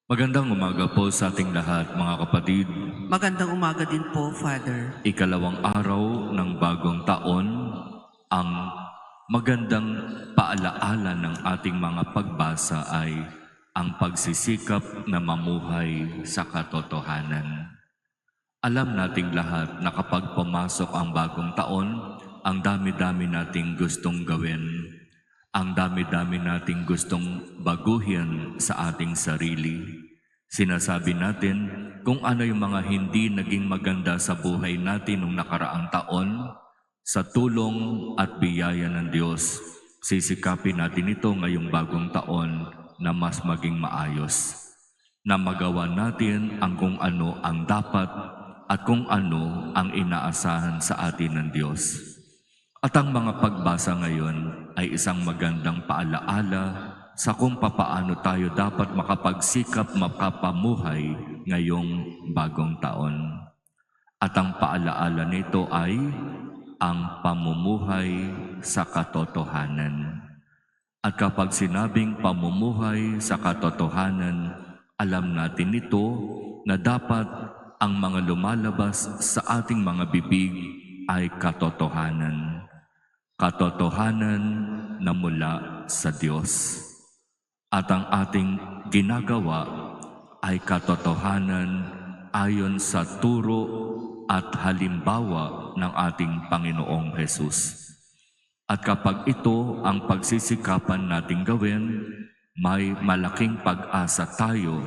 Magandang umaga po sa ating lahat, mga kapatid. Magandang umaga din po, Father. Ikalawang araw ng bagong taon, ang magandang paalaala ng ating mga pagbasa ay ang pagsisikap na mamuhay sa katotohanan. Alam nating lahat na kapag pumasok ang bagong taon, ang dami-dami nating gustong gawin. Ang dami-dami nating gustong baguhin sa ating sarili. Sinasabi natin kung ano yung mga hindi naging maganda sa buhay natin nung nakaraang taon. Sa tulong at biyaya ng Diyos, sisikapin natin ito ngayong bagong taon na mas maging maayos. Na magawa natin ang kung ano ang dapat at kung ano ang inaasahan sa atin ng Diyos. At ang mga pagbasa ngayon ay isang magandang paalaala sa kung papaano tayo dapat makapagsikap makapamuhay ngayong bagong taon. At ang paalaala nito ay ang pamumuhay sa katotohanan. At kapag sinabing pamumuhay sa katotohanan, alam natin ito na dapat ang mga lumalabas sa ating mga bibig ay katotohanan. Katotohanan na mula sa Diyos. At ang ating ginagawa ay katotohanan ayon sa turo at halimbawa ng ating Panginoong Hesus. At kapag ito ang pagsisikapan nating gawin, may malaking pag-asa tayo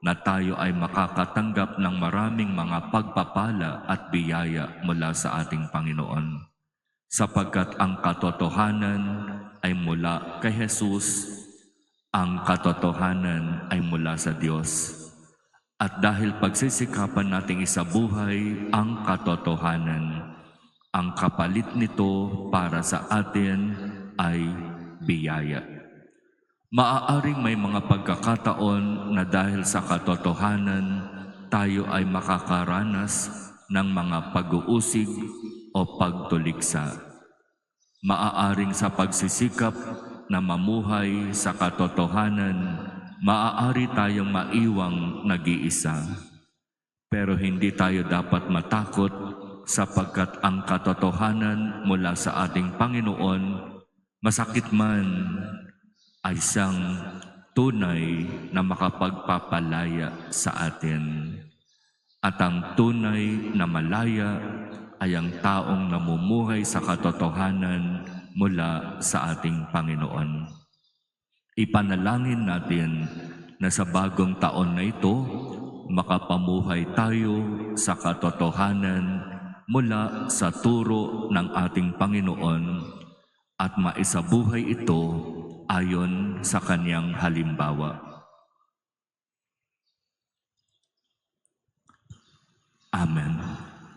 na tayo ay makakatanggap ng maraming mga pagpapala at biyaya mula sa ating Panginoon. Sapagkat ang katotohanan ay mula kay Jesus, ang katotohanan ay mula sa Diyos. At dahil pagsisikapan nating isabuhay ang katotohanan, ang kapalit nito para sa atin ay biyaya. Maaaring may mga pagkakataon na dahil sa katotohanan, tayo ay makakaranas ng mga pag-uusig o pagtuliksa. Maaaring sa pagsisikap na mamuhay sa katotohanan, maaari tayong maiwang nag-iisa. Pero hindi tayo dapat matakot sapagkat ang katotohanan mula sa ating Panginoon, masakit man, ay siyang tunay na makapagpapalaya sa atin. At ang tunay na malaya ay ang taong namumuhay sa katotohanan mula sa ating Panginoon. Ipanalangin natin na sa bagong taon na ito, makapamuhay tayo sa katotohanan mula sa turo ng ating Panginoon at maisabuhay ito ayon sa kanyang halimbawa. Amen.